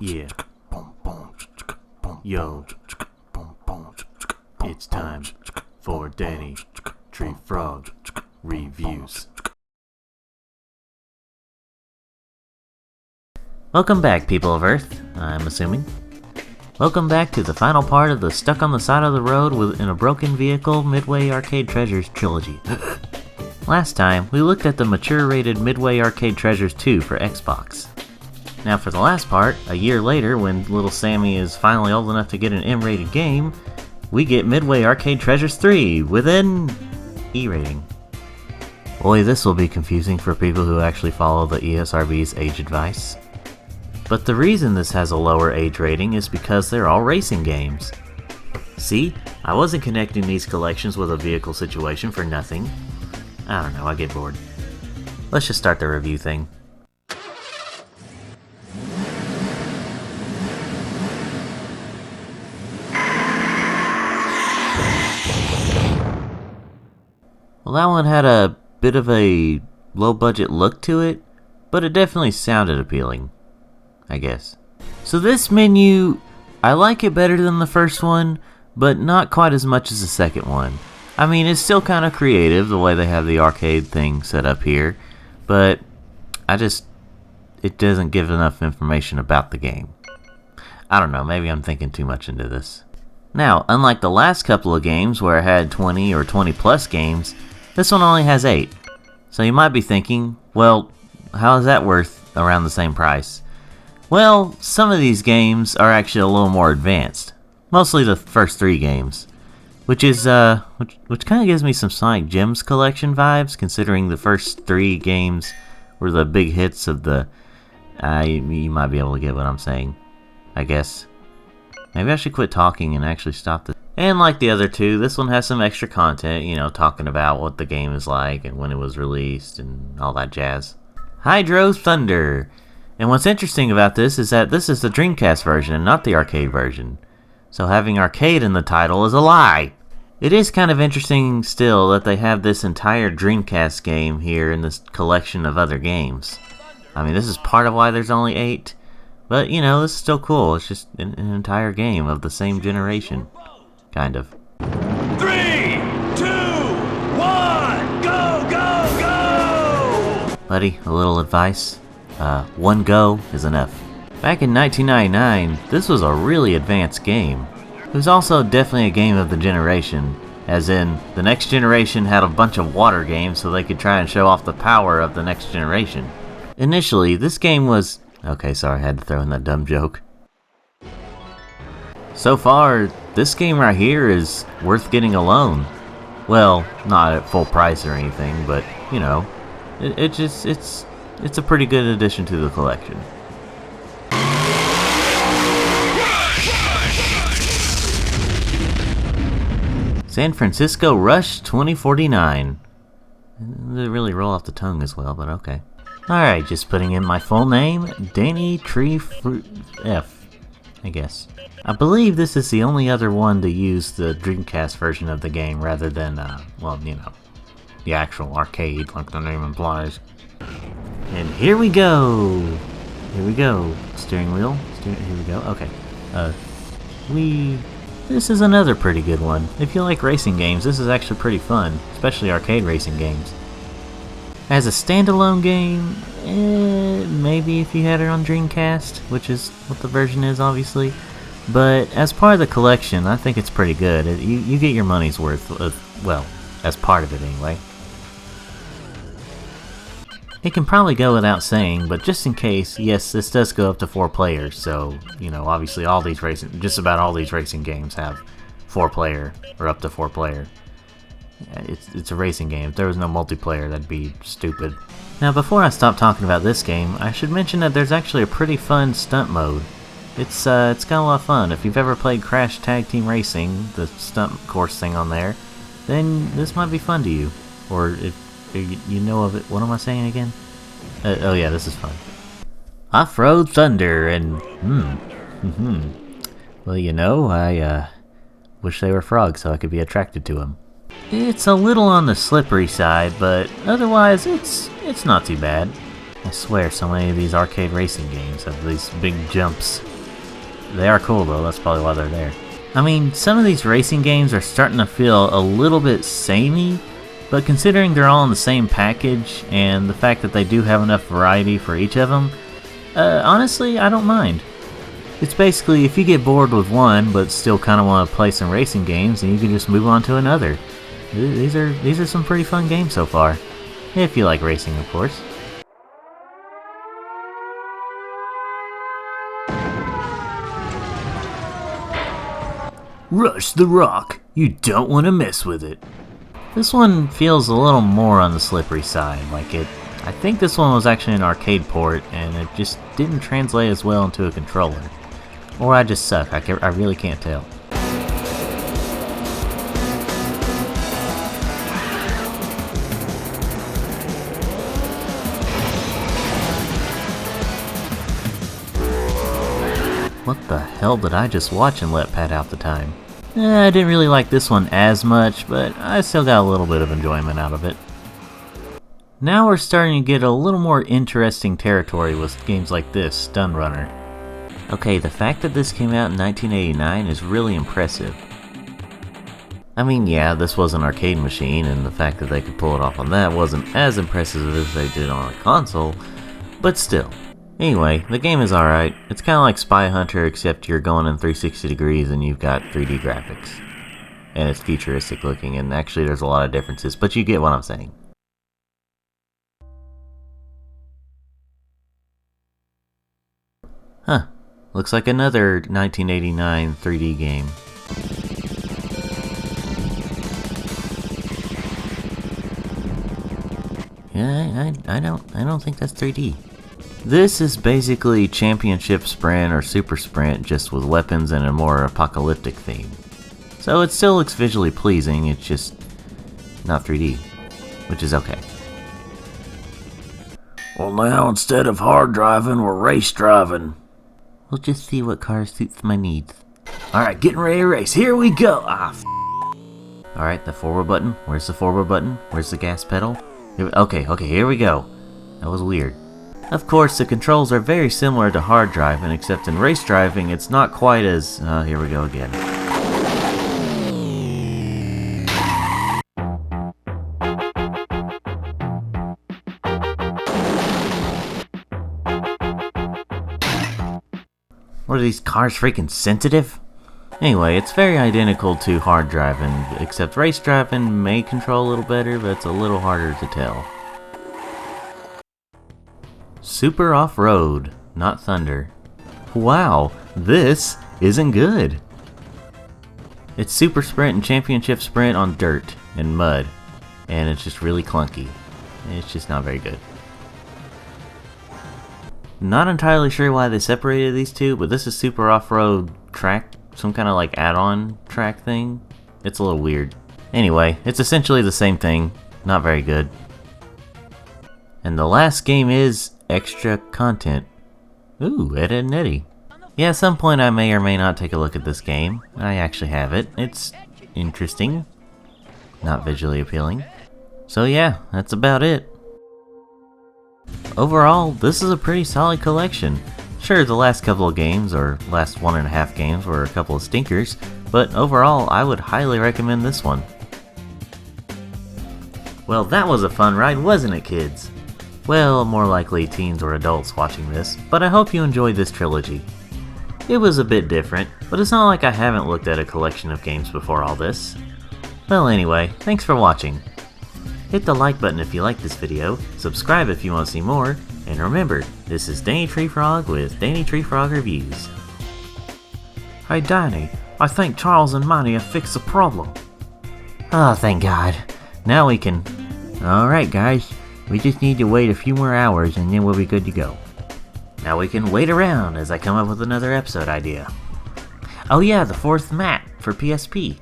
Yeah. Yo. It's time for Danny Tree Frog Reviews. Welcome back, people of Earth, I'm assuming. Welcome back to the final part of the Stuck on the Side of the Road in a Broken Vehicle Midway Arcade Treasures trilogy. Last time, we looked at the mature-rated Midway Arcade Treasures 2 for Xbox. Now for the last part, a year later, when little Sammy is finally old enough to get an M-rated game, we get Midway Arcade Treasures 3 with an E rating. Boy, this will be confusing for people who actually follow the ESRB's age advice. But the reason this has a lower age rating is because they're all racing games. See, I wasn't connecting these collections with a vehicle situation for nothing. I don't know, I get bored. Let's just start the review thing. Well, that one had a bit of a low-budget look to it, but it definitely sounded appealing, I guess. So this menu, I like it better than the first one, but not quite as much as the second one. I mean, it's still kind of creative, the way they have the arcade thing set up here, but it doesn't give enough information about the game. I don't know, maybe I'm thinking too much into this. Now, unlike the last couple of games where it had 20 or 20 plus games, this one only has 8. So you might be thinking, well, how is that worth around the same price? Well, some of these games are actually a little more advanced. Mostly the first 3 games. Which is, which kind of gives me some Sonic Gems collection vibes, considering the first 3 games were the big hits of the... you might be able to get what I'm saying, I guess. Maybe I should quit talking and actually stop this. And like the other 2, this one has some extra content, you know, talking about what the game is like and when it was released and all that jazz. Hydro Thunder! And what's interesting about this is that this is the Dreamcast version and not the arcade version. So having arcade in the title is a lie! It is kind of interesting still that they have this entire Dreamcast game here in this collection of other games. I mean, this is part of why there's only 8. But, you know, this is still cool. It's just an entire game of the same generation. Kind of. 3, 2, 1, go, go, go! Buddy, a little advice. 1 go is enough. Back in 1999, this was a really advanced game. It was also definitely a game of the generation, as in, the next generation had a bunch of water games so they could try and show off the power of the next generation. Initially, this game was... Okay, sorry, I had to throw in that dumb joke. So far, this game right here is worth getting a loan. Well, not at full price or anything, but, you know, it's a pretty good addition to the collection. San Francisco Rush 2049. They really roll off the tongue as well, but okay. Alright, just putting in my full name, Danny Tree F, I guess. I believe this is the only other one to use the Dreamcast version of the game rather than, well, you know, the actual arcade, like the name implies. And here we go! Here we go. Steering wheel. Here we go. Okay. This is another pretty good one. If you like racing games, this is actually pretty fun, especially arcade racing games. As a standalone game, maybe if you had it on Dreamcast, which is what the version is, obviously. But as part of the collection, I think it's pretty good. You get your money's worth, well, as part of it anyway. It can probably go without saying, but just in case, yes, this does go up to 4 players, so, you know, obviously just about all these racing games have 4 player, or up to 4 player. It's a racing game. If there was no multiplayer, that'd be stupid. Now, before I stop talking about this game, I should mention that there's actually a pretty fun stunt mode. It's got a lot of fun. If you've ever played Crash Tag Team Racing, the stunt course thing on there, then this might be fun to you. Or if you know of it. What am I saying again? Oh yeah, this is fun. Off-Road Thunder and well, you know, I wish they were frogs so I could be attracted to them. It's a little on the slippery side, but otherwise it's not too bad. I swear so many of these arcade racing games have these big jumps. They are cool though, that's probably why they're there. I mean, some of these racing games are starting to feel a little bit samey, but considering they're all in the same package and the fact that they do have enough variety for each of them, honestly, I don't mind. It's basically if you get bored with one but still kind of want to play some racing games, then you can just move on to another. These are some pretty fun games so far. If you like racing, of course. Rush the rock. You don't want to mess with it. This one feels a little more on the slippery side. I think this one was actually an arcade port and it just didn't translate as well into a controller. Or I just suck. I really can't tell. What the hell did I just watch and let pad out the time? I didn't really like this one as much, but I still got a little bit of enjoyment out of it. Now we're starting to get a little more interesting territory with games like this, Stun Runner. Okay, the fact that this came out in 1989 is really impressive. I mean, yeah, this was an arcade machine, and the fact that they could pull it off on that wasn't as impressive as they did on a console, but still. Anyway, the game is alright. It's kind of like Spy Hunter, except you're going in 360 degrees and you've got 3D graphics. And it's futuristic looking, and actually there's a lot of differences, but you get what I'm saying. Huh. Looks like another 1989 3D game. Yeah, I don't think that's 3D. This is basically Championship Sprint or Super Sprint, just with weapons and a more apocalyptic theme. So it still looks visually pleasing, it's just not 3D, which is okay. Well, now instead of hard driving, we're race driving. We'll just see what car suits my needs. Alright, getting ready to race, here we go! Alright, the forward button, where's the forward button? Where's the gas pedal? Okay, here we go. That was weird. Of course, the controls are very similar to hard driving, except in race driving, it's not quite as... here we go again. What are these cars freaking sensitive? Anyway, it's very identical to hard driving, except race driving may control a little better, but it's a little harder to tell. Super Off-Road, not Thunder. Wow, this isn't good. It's Super Sprint and Championship Sprint on dirt and mud, and it's just really clunky. It's just not very good. Not entirely sure why they separated these two, but this is Super Off-Road track, some kind of like add-on track thing. It's a little weird. Anyway, it's essentially the same thing, not very good. And the last game is Extra Content. Ooh, Ed, Edd n Eddy. Yeah, at some point I may or may not take a look at this game. I actually have it. It's interesting. Not visually appealing. So yeah, that's about it. Overall, this is a pretty solid collection. Sure, the last couple of games, or last 1.5 games, were a couple of stinkers, but overall, I would highly recommend this one. Well, that was a fun ride, wasn't it, kids? Well, more likely teens or adults watching this, but I hope you enjoyed this trilogy. It was a bit different, but it's not like I haven't looked at a collection of games before all this. Well anyway, thanks for watching. Hit the like button if you like this video, subscribe if you want to see more, and remember, this is Danny Tree Frog with Danny Tree Frog Reviews. Hey Danny, I think Charles and Manny have fixed the problem. Oh, thank God. Now we can... Alright guys, we just need to wait a few more hours and then we'll be good to go. Now we can wait around as I come up with another episode idea. Oh yeah, the 4th map for PSP.